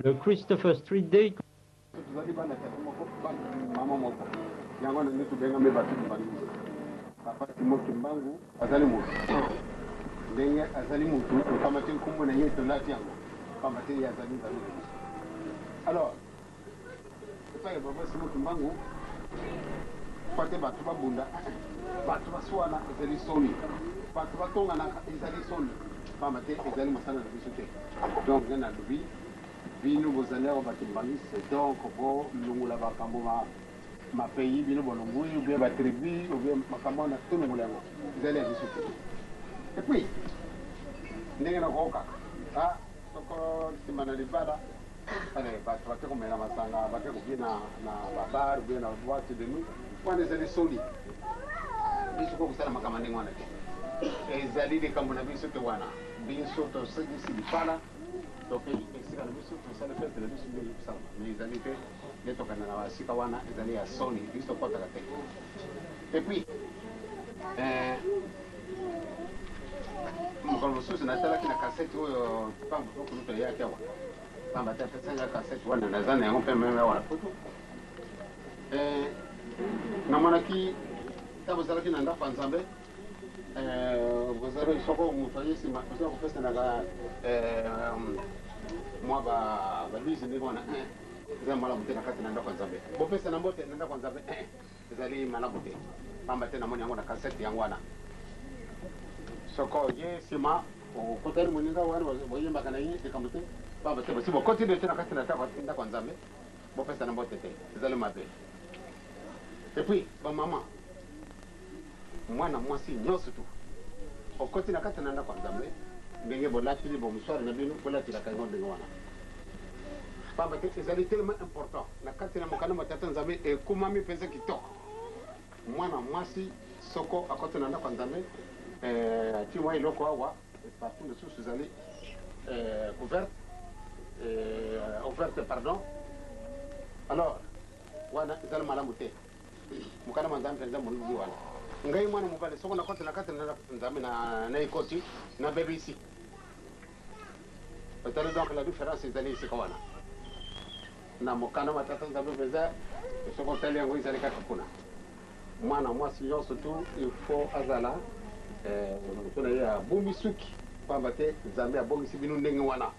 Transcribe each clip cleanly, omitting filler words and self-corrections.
Le Christopher Street Day. Alors, c'est pas le problème, c'est mon bango. Pate batu babunda, batu baswana ezali soni, batu batongana ezali soni, pamate ezali masana na biso te. Donc na lobi, bino bozali awa bato mbangisi, donc bo lungula bakambo ma pays bino bolongui, ou bien ba tribu, ou bien makambo na tout lungula yango, ezali ya biso te. Et puis, ndenge na koka, ah, soko simana libada, allez, batu bate komela masanga, bate kobina na babar, ou bien na boîte de nuit. Quand les allées solides, ils sont comme ça, ma camarade, les allées des camarades, ils sont wana, bien sûr, tout ça, ils sont pas donc ils sont là, ils sont ça le fait de la mission de l'Ipsam, mais les allées, les tocanana, si kawana, les allées à Sony, ils sont pas à la tête. Et puis, mon conversation, c'est Nathalie qui a cassette, pas beaucoup de pays à Kawa. Pas ma tête, c'est la cassette, on a les années, on peut même avoir la photo. Namanaki, tabuzalaki nanda panzambe, bozalo soko mutoye sima, bozalo kufesta naga moi ba Louise ni bona za mala mutena kati nanda panzambe. Bofesta na mbote nanda panzambe ezali mala mute. Pamba tena moni yango na cassette yango wana. Soko ye sima o kotari moninga wana boyemba kana yi ekamute. Pamba tena sibo continue tena kati nanda panzambe. Bofesta na mbote te. Ezali mabe. Et puis, bon maman, moi si non surtout. Au côté de la carte nanda kwa nzambe, ndenge bolati li bomuswari na bino bolati la kaingo ndenge wana. Pamba te ezali tellement important. La carte na mokana matata nzambe e kumami pese kitoko. Moi si soko a côté nanda kwa nzambe, ti wa iloko awa, partout de sous ezali ouverte pardon. Alors, wana ezali malamu te. Mukana manzambe penza mulungu wana ngai mwana mubale soko na kote na kate na nzambe na ikoti na BBC peut-être donc la différence est ici kawana na mukana matata nzambe penza soko tali yango izali kaka kuna mwana mwasi yo surtout il faut azala tuna ya bumbi suki pamba te nzambe abongisi binu ndenge wana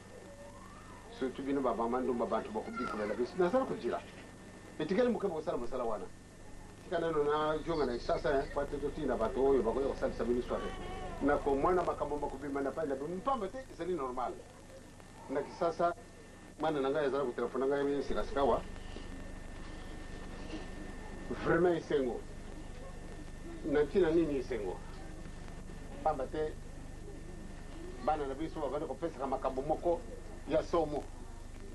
surtout binu baba mandumba bantu bakubikula la biso na sala kujira etikali mukaba sala musala wana kana na jonga na sasa kwa tutina bato oyo bakoyo kusalisa ministre na ko mwana makambo makubima na pale mpamba te isali normal na kisasa mwana nanga yazala ku telefona nga yemi sikasikawa vraiment isengo na tina nini isengo pamba te bana na biso bakana ko pesa kama makambo moko ya somo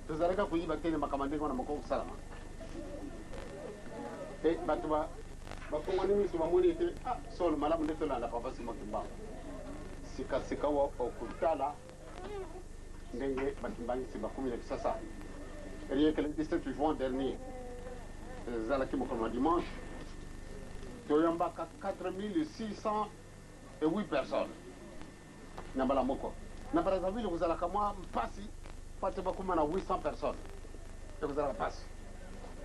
tuzaleka kuyiba tena makamandiko na mako salama. Et Batouba, Bakongoni, si vous voulez, sol malamu de la papa Simokimba. Sikawa au Kultala, Dengue, Bakimbani, Sibakumi, Sasa. Rien que le 17 juin dernier, Zalakimokoma dimanche, Toyamba 4608 personnes. Nabala Moko. Nabarazaville, vous allez comme moi, passer, Patebakuma 800 personnes. Et vous allez passer.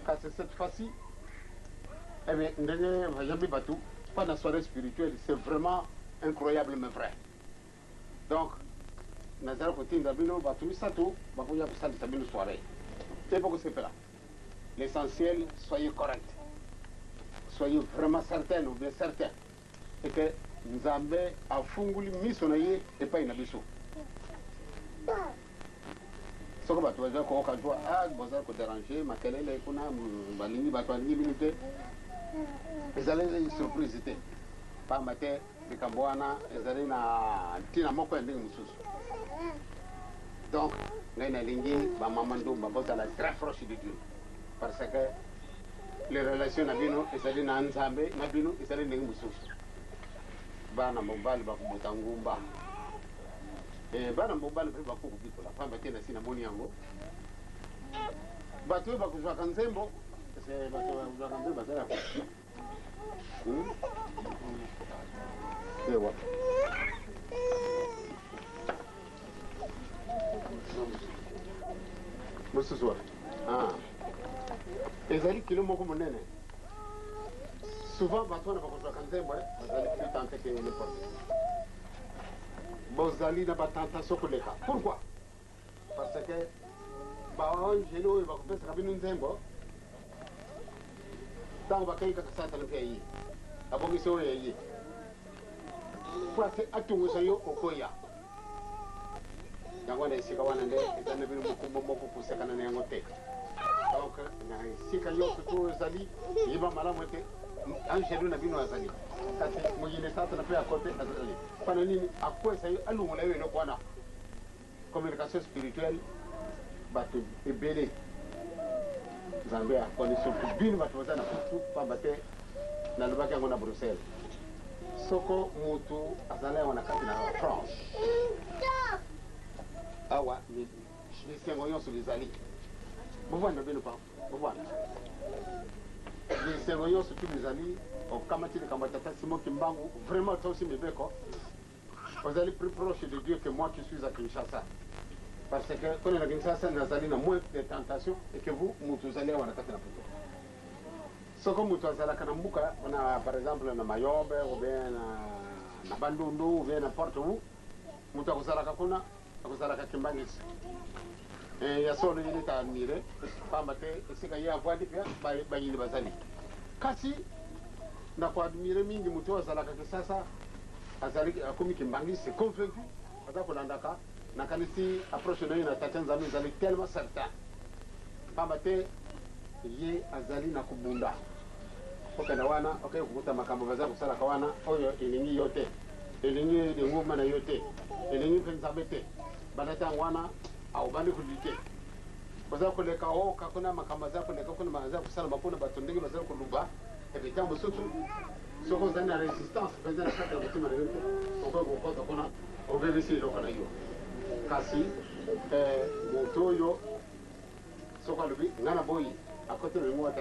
Car c'est cette fois-ci. Eh bien, pendant la soirée spirituelle, c'est vraiment incroyable, mais vrai. Donc, Nazara Kotin Dabino, Batumi Sato, Bakuya Sadi Sabino soirée. C'est pourquoi c'est fait là. L'essentiel, soyez correct. Soyez vraiment certains ou bien certains. Et que Nzambe a funguli misonaye et pas une abisso. Ce que tu vas dire, quand tu as dérangé, ma quelle est qu'on a, Balini, Batouani, minute. Les allées surprise étaient pas matin, les Camboana, les allées na Tina Moko et Moussous. Donc, Nena Lingi, Mamando, Babota, très proche de Dieu. Parce que les relations Nabino, les allées na Nzambe, Nabino, les allées na Moussous. Bana Mobile, Bakutangumba. Et Bana Mobile, Bakou, la femme était la Sinamoniango. Batu Bakouja Kanzembo. C'est parce que vous avez besoin de mosusu wapi ezali kilo moko monene souvent bato wana bakozwaka nzembo bazali plus tente ke n'importe bozali na batentation koleka pourquoi parce que baangeli oyo bakopesaka bino nzembo ntango bakai kaka satana mpe aye abongisi oyo aye po ate atungwisa yo okoya yango na esika wana nde eza na bino mokumba moko kosekana na yango te donc na esika nyonso to ozali yeba malamu ete angelu na bino azali kasi mokili satana mpe akote azali mpana nini akwesa yo alungola yo eloko wana communication spirituelle bato ebele nzambe akoni surtout bino bato baza na kutu pamba te nalobaki yango na bruxelles soko mutu azala yango na kati na france awa misengo nyonso lizali bovanda bino pa bovanda misengo nyonso tu lizali okamati likambo tata Simon Kimbangu vraiment toi aussi mibeko ozali plus proche de Dieu que moi qui suis à Kinshasa parce que quand on a Kinshasa nazali na moins de tentation et que vous mutu zali wana kati na poto soko mutu azalaka na mbuka na par exemple na Mayombe ou bien na Bandundu ou bien n'importe où mutu akozalaka kuna akozalaka Kimbangisi ya solo ile taamire pamba te esika ye avwadi pia bayini bazali kasi na kuadmire mingi mutu azalaka kisasa azali akomi Kimbangisi convaincu azakolandaka nakanisi approche na ye na tata nzambe ezali tellement certain pamba te ye azali na kubunda okenda wana okay kukuta makambo baza kusalaka wana oyo elingi yo te elingi nguma na yo te elingi mpe nzambe te banata wana aubandi kudite baza koleka oka kuna makambo za koleka kuna maza kusala bakuna bato ndenge baza koluba ebitambo sotu soko zana na resistance baza na kata kutima na yote okoko kuna obelisi lokana na yo kasi motoyo soko alobi ngana boyi à côté de moi,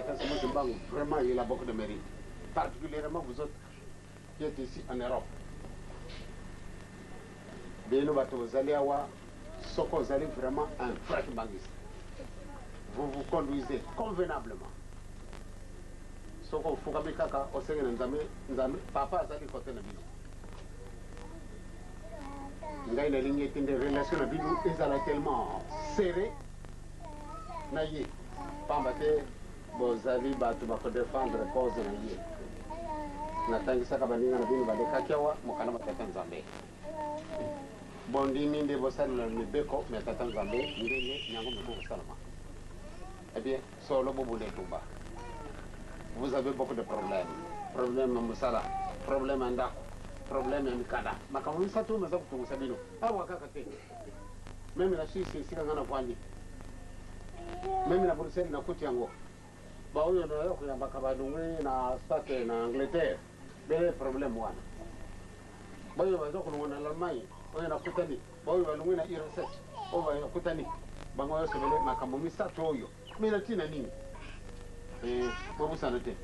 vraiment, il a beaucoup de mérite. Particulièrement vous autres qui êtes ici en Europe. Vous allez avoir ce que vous allez vraiment un vrai Kimbangiste. Vous vous conduisez convenablement. Ce que vous faites, au Seigneur, papa a dit côté de nous. La ligne de relation de nous est tellement serrée. Pamba te bozali bato bako défendre cause na ye natangisaka baninga na bino balekaki awa mokana matata nzambe bondimi nde bosalela mibeko me tata nzambe ndenge nyango meko kosalama eh bien solo bobunda etumba vous avez beaucoup de problèmes ya mosala problème ya ndako problème ya mikanda makambo misato naza kotungusa bino awa kaka te meme na suisse esika nga na vwandi mimi na Bruxelles na kuti yango ba oyo ndo yo kuyambaka badungwe na state na Angleterre bele problem wana ba oyo bazo kulungona na Allemagne oyo na kutani ba oyo balungwe na IRSS oyo na kutani bango yo sebele makambo misato oyo mina tina nini bobu sana te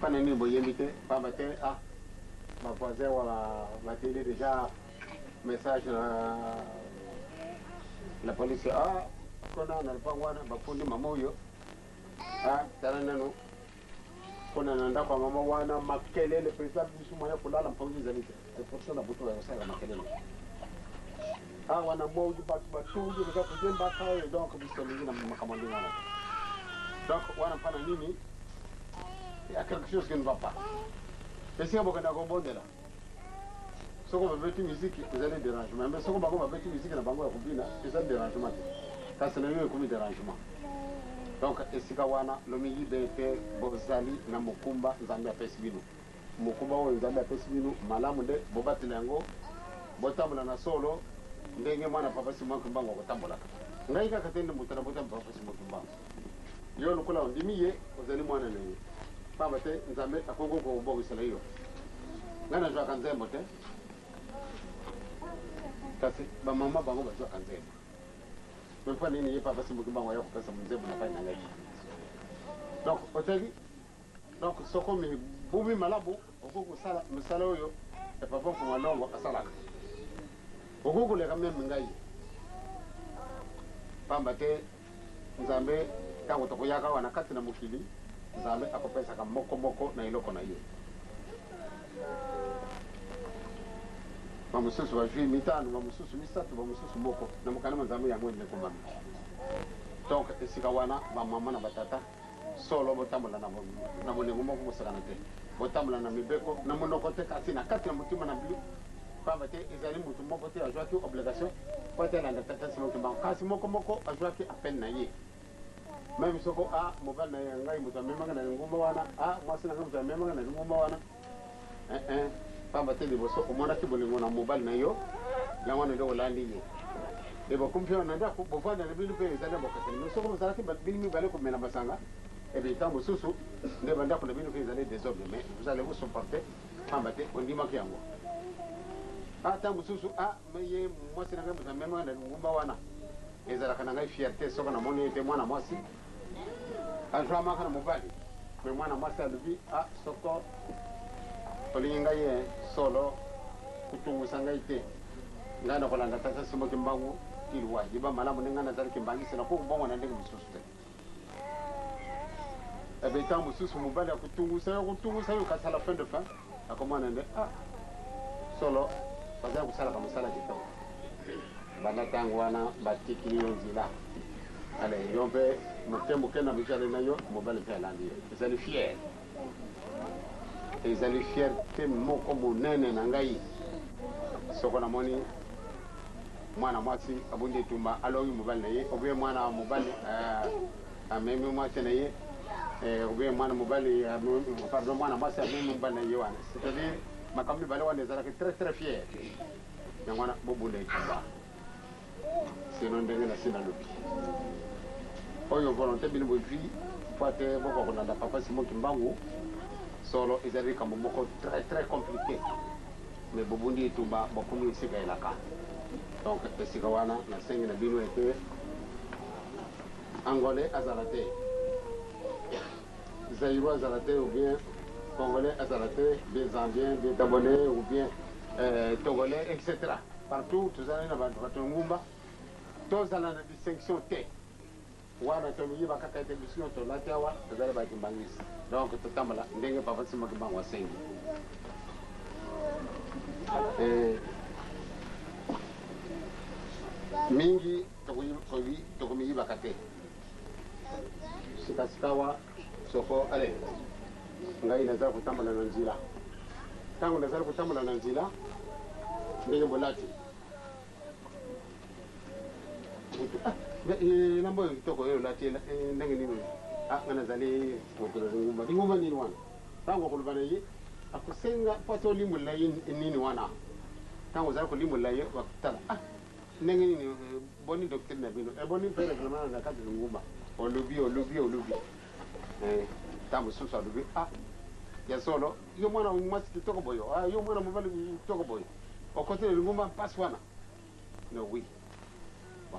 pana nini boyembite pamba te ma voisin wala ma télé déjà message la police kona na pangwana bafundi mama huyo tana nano kona nanda kwa mama wana makelele pesa bisu moya kulala mpango zalite pour ça la buto ya sala makelele wana moju batu ndio kujemba kao donc bisu mingi na makamandi wana donc wana pana nini ya quelque chose qui ne va pas esi abo kana gombondela soko babeti musique ezali dérangement mais soko bango babeti musique na bango ya kubina ezali dérangement kasi na yo ekomi dérangement donc esika wana lomingi bete bozali na mokumba nzambe apesi bino mokumba oyo nzambe apesi bino malamu nde bobatela yango botambola na solo ndenge mwana papa Simon Kimbangu akotambolaka ngai kaka te nde moto na botambola papa Simon Kimbangu yo lokola ondimi ye ozali mwana na ye pamba te nzambe akongo kobongisela yo ngai nazwaka nzembo te kasi bamama bango bazwaka nzembo mpa nini ye papa Simon Kimbangu ya kopesa nzembo na pai na ngai donc otali donc soko mi bumi malabu okoko sala misala oyo e papa Mfumalongo asalaka okokoleka meme ngai pamba te nzambe ntango tokoyaka wana kati na mokili nzambe akopesaka moko na eloko na ye bamosusu bazwi mitano bamosusu misato bamosusu moko na mokanama nzambe yango endekombami donc esika wana bamama na batata solo botambola na bolengo moko bosakana te botambola na mibeko na monoko te kasi na kati na motima na bino pamba te ezali mutu moko te azwaki obligation po te elanda tata simoki mbango kasi moko azwaki apene na ye même soko mobali na ye ngai mutu amemaka na lingumba wana mwasi na ngai mutu amemaka na lingumba wana pamba te liboso omonaki bolingo na mobali na yo yango na nde olandi ye ebokumpi wana nde bovanda na bino mpe ezali bokeseni mais soko bozalaki bino mibale komela masanga ebe ntango mosusu nde bandako na bino mpe ezali désordre mais vous allez vous supporter pamba te ondimaki yango ntango mosusu ye mwasi na ngai mutu amemaka na lingumba wana ezalaka na ngai fierté soko namoni ete mwana mwasi azwamaka na mobali me mwana mwasi alobi soko olingi ngai ye solo kutungusa ngai te ngai na kolanda tata simoki mbangu tilwa liba malamu nde ngai nazalaki mbangisi na kokubongo na ndenge mosusu te ebe ntango mosusu mobali akutungusa yo kasi à la fin de fin akomona nde solo bazali kosalaka mosala kitoko banda ntango wana batikili yo nzela ale yo mpe moke na bijale na yo mobali mpe alandi yo ezali fiere ezali fierté moko monene na ngai soko namoni mwana mwasi abundi etumba alongi mobali na ye obe mwana mobali amemi mwasi na ye obe mwana mobali pardon mwana mwasi amemi mobali na ye wana c'est-à-dire makambo mibale wana ezalaki très fier yango wana bobunda etumba sino ndenge na sina lobi oyo volonté bino bozwi po ate bokokolanda papa simoki mbangu solo ezali likambo moko très compliqué mais bobundi etumba bokomi esika elaka donc esika wana nasengi na bino ete angolais azala te zaïrois azala te ou bien congolais azala te bien zambien bien gabonais ou bien togolais etc partout tozali na bantu batongumba tozala na distinction te wana tomiyiba kaka ete biso tolati awa tozali bakimbangisi donc totambola ndenge papa simoki mbangu asengi mingi tokomiyibaka te sikasikawa soko ale ngai nazali kotambola na nzela ntango nazali kotambola na nzela ndenge bolati lambo oyo kitoko oyo olati ndenge nini nga nazali mokolo lingumba nini wana ntango okoloba na ye akosenga po ate olimbolela ye nini wana ntango ozali kolimbolela ye bakotala ndenge nini boni doctrine na bino eboni mpe reglement na kati lingumba olobi ntango mosusu alobi ya solo yo mwana mwasi kitoko boyo yo mwana mobali kitoko boyo okotela lingumba mpasi wana no oui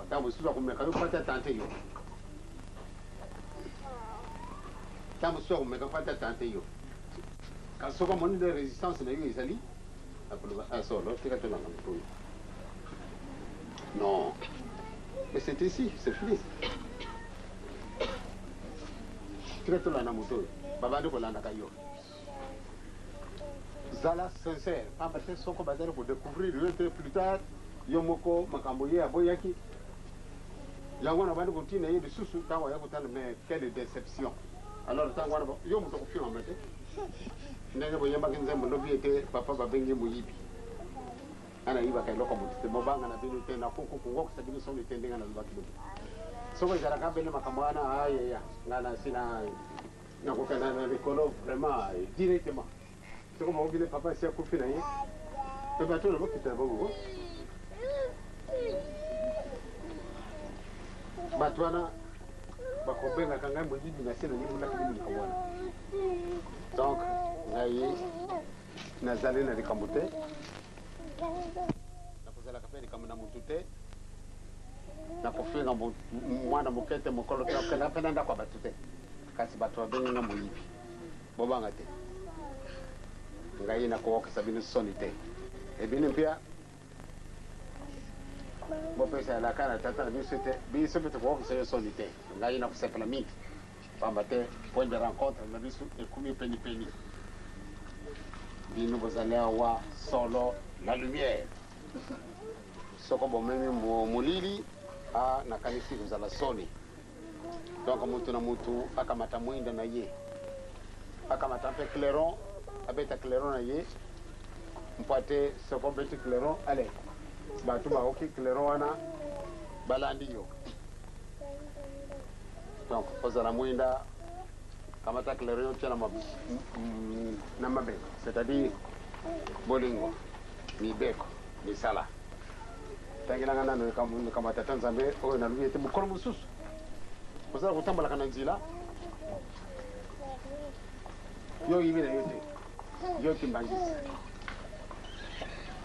ntango mosusu akomeka yo pati atante yo ntango mosusu akomeka pati atante yo kasi soki amoni de résistance na yo ezali akoloba solo tika tolanga motoyo non mais c'est ici c'est fini tika tolanda motoyo babandi kolandaka yo zala sincère pamba te soko bazali kodécouvrir yo te plus tard yo moko makambo ye aboyaki yango na bandi kotina ye lisusu ntango aya kotala mais quelle déception alors ntango wana yo moto kofingama te ndenge boyembaki nzembo lobi ete papa babengi moyibi ana yibaka eloko motu te mobanga na bino te na kokokungokisa bino soni te ndenge nalobaki lobi soko ezalaka bene makambo wana ayeya nga nasi nakokenda na likolo vraiment directement soko mokobile papa esi akufi na ye mpe bato na bokita na bongo bato wana bakobengaka ngai moyibi na se na nibundaki bino likambo wana donc ngai nazali na likambo te nakozalaka mpe likambo na motu te nakofinga mwana moke te mokolo te okenda mpe na ndako ya bato te kasi bato babengi nga moyibi bobanga te ngai nakowokisa bino soni te ebini mpia bo pesa la kana tata biso te ko se solite ngai na kusepela mingi pamba te point de rencontre na biso e kumi peni peni bino bozalea wa solo la lumière soko bomemi mulili a na kanisi kuzala soni donc mutu na mutu akamata mwinda na ye akamata mpe clairon abeta clairon na ye mpate soko beti clairon ale batu baoki clairon wana balandi yo donc ozala mwinda kamata clairon tia na mabeko c'est-à-dire bolingo mibeko misala tangilanga nano kamata tanzambe oyo na luyete mukolo mususu ozala kutambola kana nzila yo yibira yote yo kimbangisa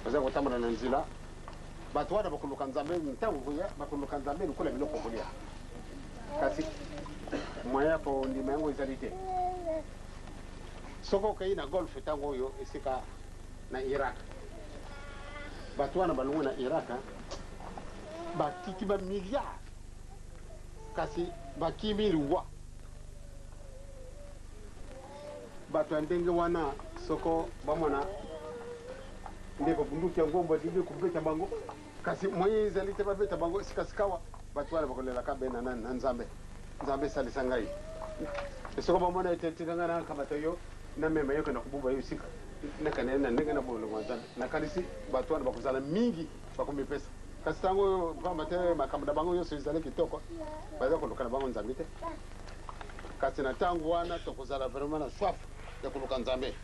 ozala kutambola na nzila batu wana bakuluka nzambe ntango kuya bakuluka nzambe lukula biloko kulia kasi moya po ndima yango ezali te soko okei na golf ntango oyo esika na Irak batu wana balongo na Irak batiki ba milliard kasi bakimi luwa batu ya ndenge wana soko bamona ndeko bunduki ya ngombo dibe kubeta bango kasi moye ezali te babeta bango sikasikawa batu wana bakolela kabena na nzambe nzambe salisa ngai soko bamona etetikanga na kamata yo na mema yo kana kububa yo sika nakane na ndenge na bolo nzambe na kanisi batu wana bakuzala mingi bakomipesa kasi tango kama te makamda bango yo sizale kitoko baza kuluka na bango nzambe te kasi na tango wana tokuzala vraiment na soif ya kuluka nzambe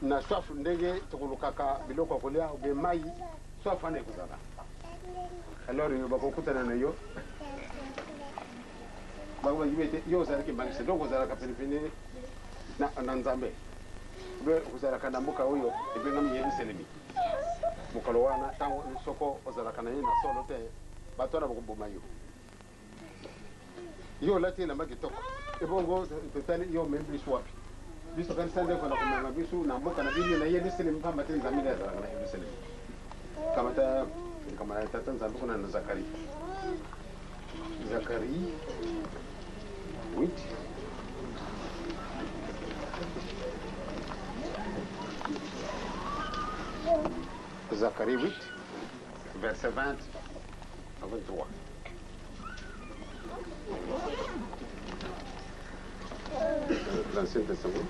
na soif ndenge tokulukaka biloko kolia ube mai soif wana ekuzala alors yo bakokutana na yo bago yibete yo zalaki mbangise donc ozala ka pelipine na nzambe ube ozala kana mboka oyo ebe ngam Yerusalemi mukolo wana tango soko ozala kana na solo te batona bakuboma yo lati na makitoko ebongo totali yo membri swapi biso kan sande ko na kuma biso na mboka na bini na Yerusalemi pamba te nzambe ya na Yerusalemi kama na tata nzambe kuna na Zakari 8 Zacharie 8 verset 20 à 23 l'Ancien Testament.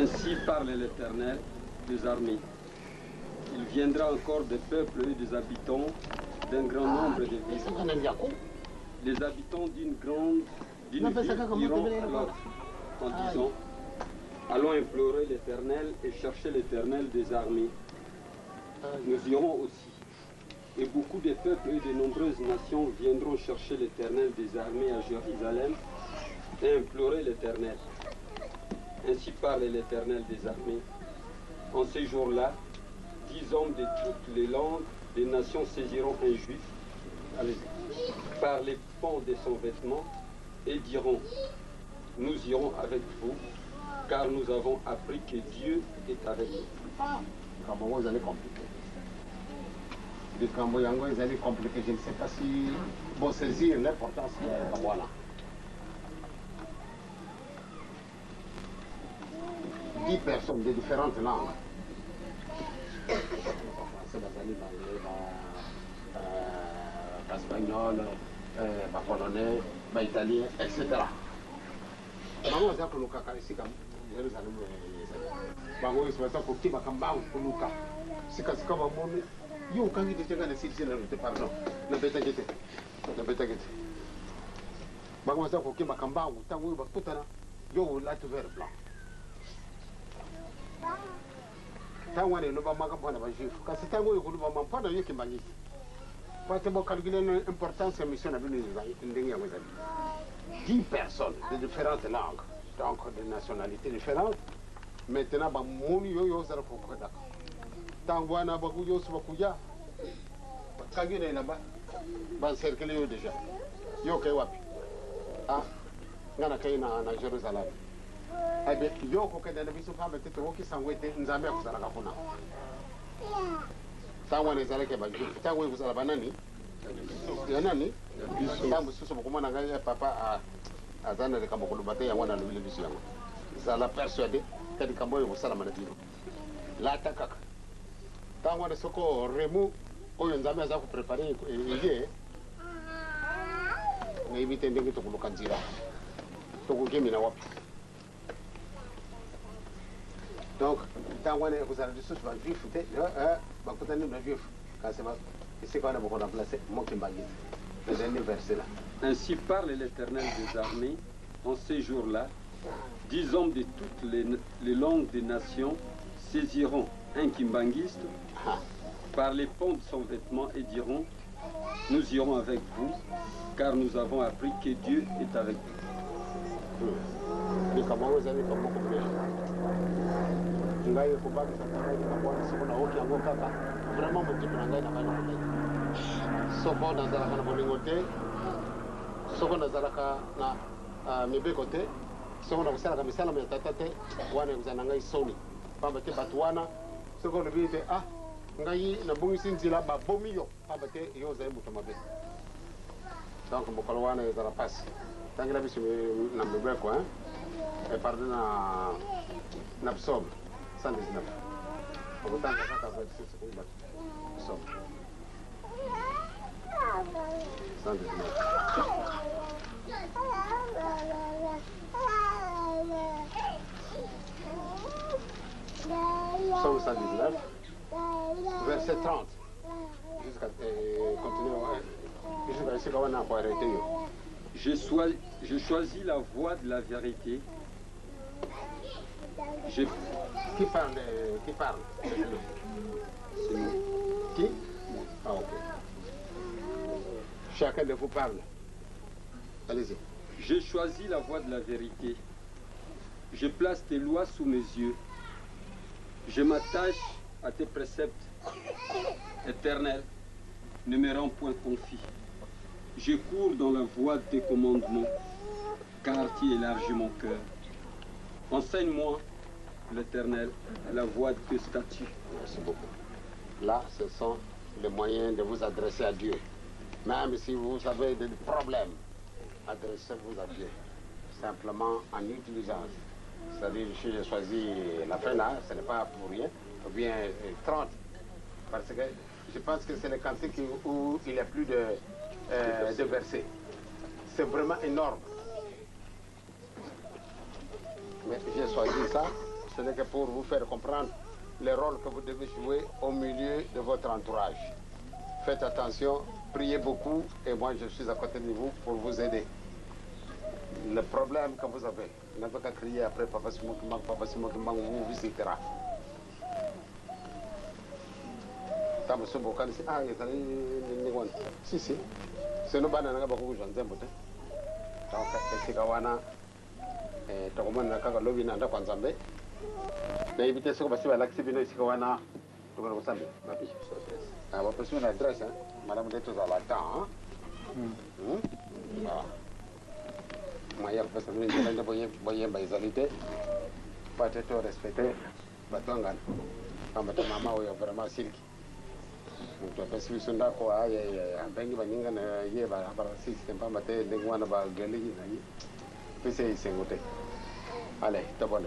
Ainsi parle l'Éternel des armées. Il viendra encore des peuples et des habitants d'un grand nombre de villes. Les habitants d'une ville iront à l'autre en disant: allons implorer l'Éternel et chercher l'Éternel des armées. Nous irons aussi. Et beaucoup de peuples et de nombreuses nations viendront chercher l'Éternel des armées à Jérusalem et implorer l'Éternel. Ainsi parle l'Éternel des armées. En ces jours-là, 10 hommes de toutes les langues des nations saisiront un juif par les pans de son vêtement et diront: nous irons avec vous, car nous avons appris que Dieu est avec nous. Vous allez compliquer. Le Camboyango, ils allaient compliquer. Je ne sais pas si vous saisir l'importance de Camboyana. 10 personnes de différentes langues. Espagnol, polonais, italien, etc. Bango za kuluka karisika Yerusalem bango isibasa kukiba kambangu kuluka sika sika bamome yo kangi tega na sisi na rute pardon na beta gete bango za kukiba kambangu tangu bakutana yo la tout vert blanc tangu ne no ba maka bana ba jifu kasi tangu yo kuluba mampana yo kimbangisi Parce que calculer l'importance de la mission de 10 personnes de différentes langues, donc de nationalités différentes. Maintenant, mon yo zara kokoda. Tangwana bakuyo subakuya. Kagine là-bas. Ban cercle yo déjà. Yo kay wapi. Ah, ngana kay na Jérusalem. Abe yo ko kede na bisu fa betete woki sangwete nzambe kuzala kafuna. Tangwana zala ke ba tangwe kuzala banani? Ya nani? Tambu susu bakumana ngai papa azana de kamokulu bate ya wana lubile bisu yango. Zala persuadé kadi kamboyo busala manadino. La takaka. Tangwana soko remu oyo nzambe aza ku préparer iye. Ngai bitende ngito kuluka nzira. Tokukemi na wapi. Donc, tangwana kuzala bisu ba vif te bakutani na vif. Kasema ici quand on a remplacé Mokimbangi. Le dernier verset là. Ainsi parle l'Éternel des armées en ces jours-là. 10 hommes de toutes les langues des nations saisiront un kimbanguiste par les pans de son vêtement et diront: nous irons avec vous, car nous avons appris que Dieu est avec vous. Vraiment mon type nangai na kana mulai soko na zalaka na bolingote soko na zalaka na mibeko te soko na kusala misala me tatate wana kuzana ngai soni pamba te batwana soko le bite ngai na bungisi nzila ba bomiyo pamba te yo za muto mabe donc mo kala wana za passe tangira bisu na mibeko et pardon na psom 119 Autant que ça, c'est ce qu'on va Psaume 119, verset 30. Jusqu'à continuer. Jusqu'à ce qu'on a arrêté. Je choisis la voie de la vérité. Qui parle? C'est nous. Qui? Ah, ok. Chacun de vous parle. Allez-y. J'ai choisi la voie de la vérité. Je place tes lois sous mes yeux. Je m'attache à tes préceptes. Éternel, ne me rends point confit. Je cours dans la voie de tes commandements, car tu élargis mon cœur. Enseigne-moi, l'Éternel, la voie de tes statuts. Merci beaucoup. Là, ce sont les moyens de vous adresser à Dieu. Même si vous avez des problèmes, adressez-vous à Dieu. Simplement en utilisant. C'est-à-dire, si j'ai choisi la fin là, ce n'est pas pour rien. Ou bien 30. Parce que je pense que c'est le cantique où il y a plus de versets. C'est vraiment énorme. Mais j'ai choisi ça, ce n'est que pour vous faire comprendre le rôle que vous devez jouer au milieu de votre entourage. Faites attention, priez beaucoup et moi je suis à côté de vous pour vous aider. Le problème que vous avez, vous n'avez qu'à crier après Papa Simokimang, vous visitera. Si, si. C'est nous banana beaucoup de gens. Donc, c'est Kawana. Tokomana kaka lobi na nda kwanzambe na ibite soko basi balaksi bino isiko wana tokona kusambe mapi ba personne adresse madame de tous à la temps maya pesa mimi ndio boye baizalite pate to respecter batwanga kama mama oyo vraiment silki mtu pesa bisonda ko aya bengi baninga na ye ba system pamba te ndengwana ba gelegi na yi pesa isengote. Allez, d'abord.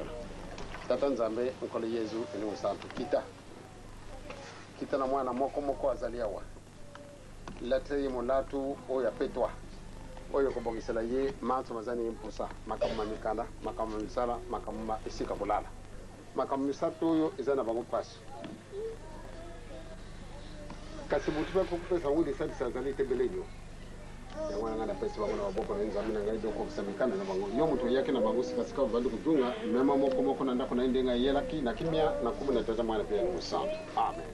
Tata Nzambe, nkolo Yesu, eni musantu. Kita na mwana moko azaliawa. Latre mulatu oya petwa. Oyo kobongisela ye mantu mazani impusa. Makamu mikanda, makamu misala, makamu isika kulala. Makamu misatu oyo izana bangu pasu. Kasi butu ba kupesa ngudi sadi sazali tebelejo. Yangwana ngana pesa wangu na waboko na nzamina ngai doko kusemekana na bango yo mtu yake na bango sikasika vandu kujunga mema moko na ndako na ndenga yelaki na kimya na kubu na tata mwana pia ni musantu. Amen.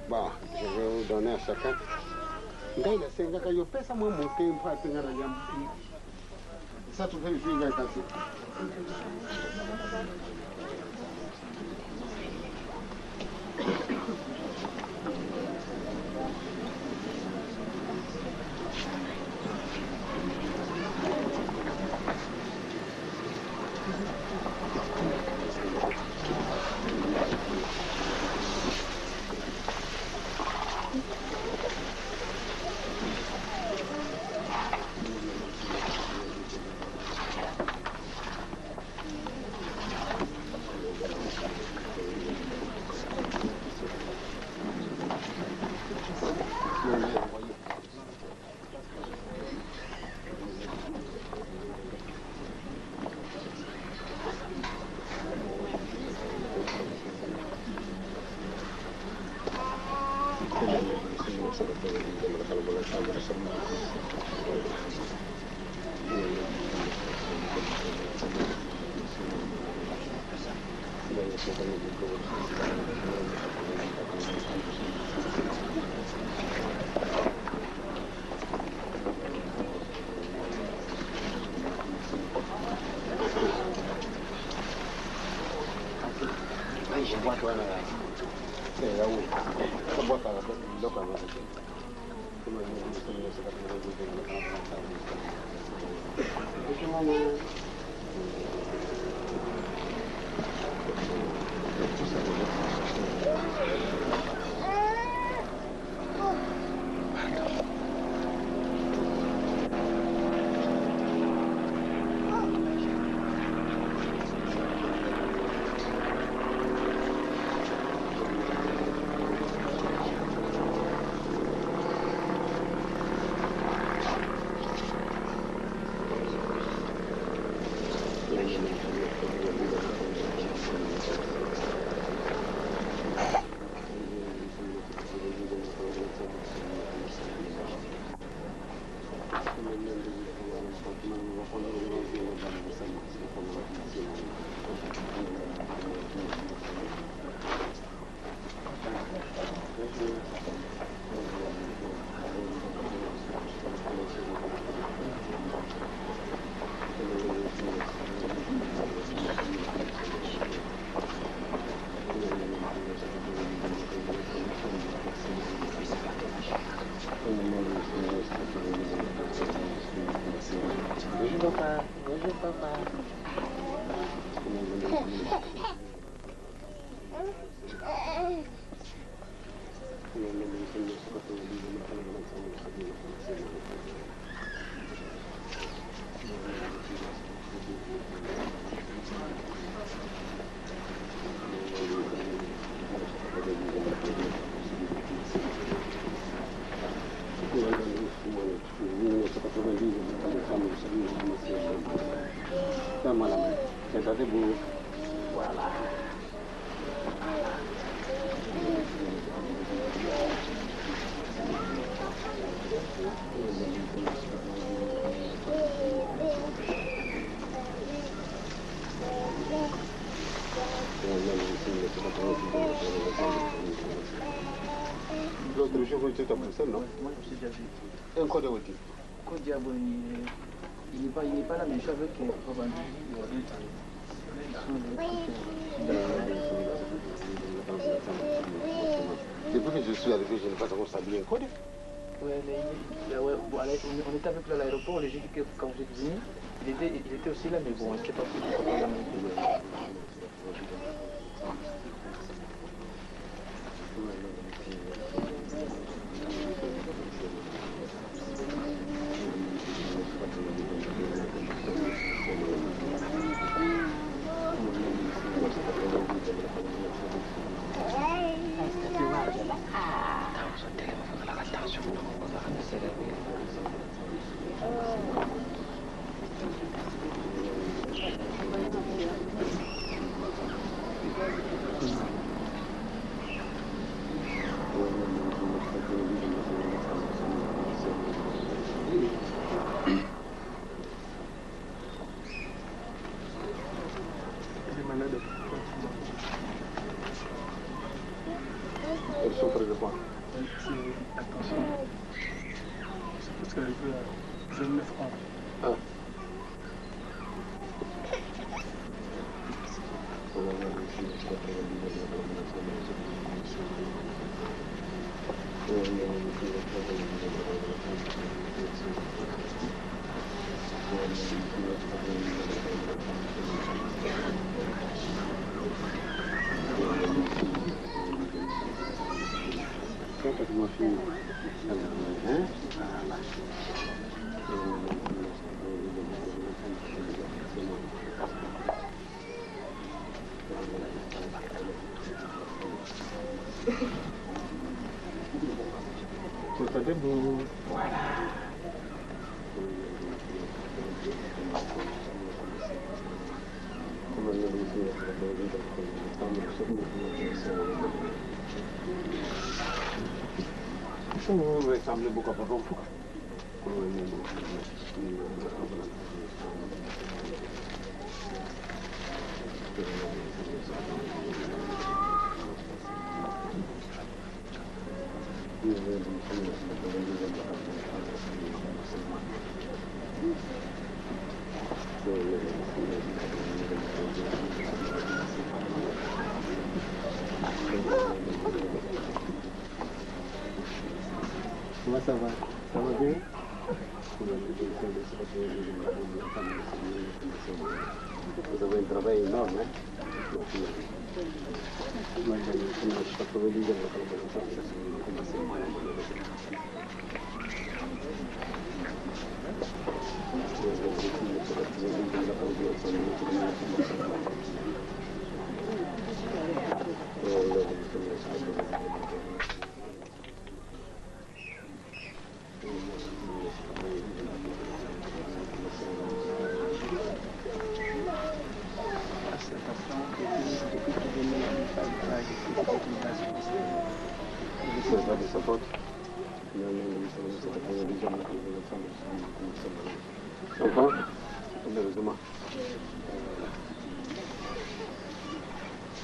Bon, je vais vous donner à chacun. Ngaila senga kayo pesa mo monte mpate ngara ya. Ça tu fais ici ngaila kasi. L'autre jour, vous étiez à Bruxelles, non? Moi, je me suis déjà vu. Et encore de voiture. Kodiabo, il n'est pas là, mais je savais qu'il est Depuis que je suis arrivé, je n'ai pas encore salué un code. Ouais, mais on était avec lui à l'aéroport, j'ai dit que quand vous êtes venu, il était aussi là, mais bon, je ne sais pas si il était là. Elle souffre de quoi? C'est attention. Parce qu'elle veut 29 ans. Ah. Ma fille, c'est pas debout. Voilà. Semua sambil buka patung. Comment ça va? Ça va bien? Vous avez un travail énorme, hein?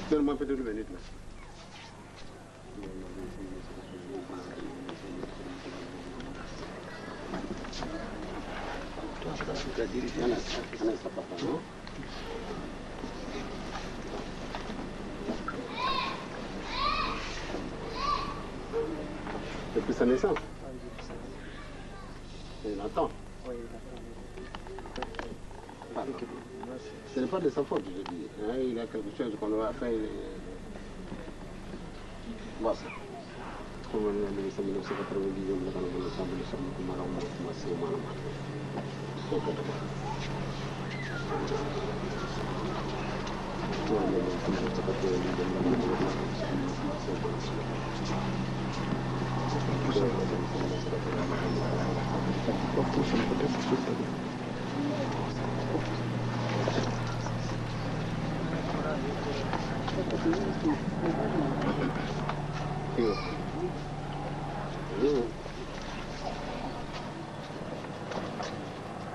Donne-moi un peu de minutes là. Depuis sa naissance? Il attend. Oui, il attend. Ce n'est pas de sa faute, je dis. Il a quelque chose qu'on doit faire. Voilà. Comme on a dit, ça me laisse pas travailler, on va dans le sable, ça me commande, on va commencer au mal.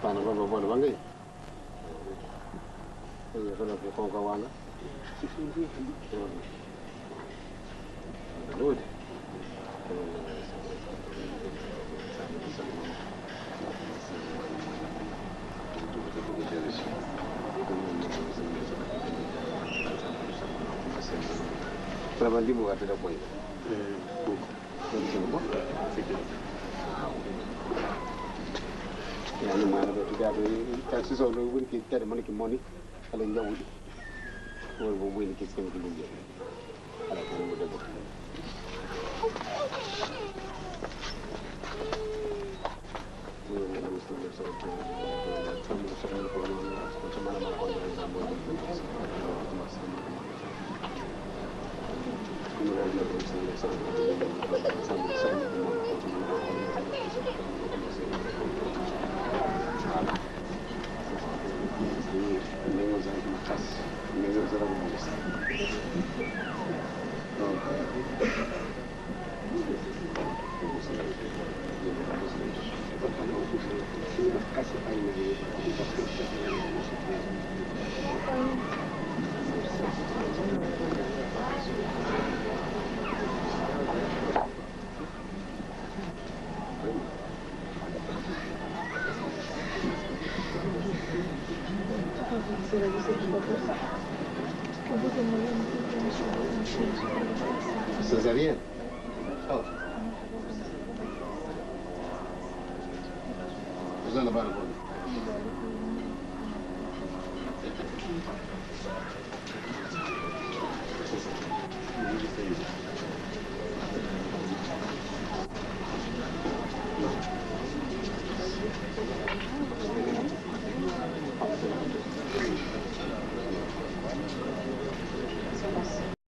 Pana baba bwana bangai. Ini kalau kau kawan lah. Lud. Berapa ribu ada dah poin? Yani mana tu kita ada taxi solo win kita ada mana money kalau enggak wudi. Kalau win kita kan dulu je. Ada pun mudah buat. Césarienne. Oh. Vous en avez un bon. C'est ça.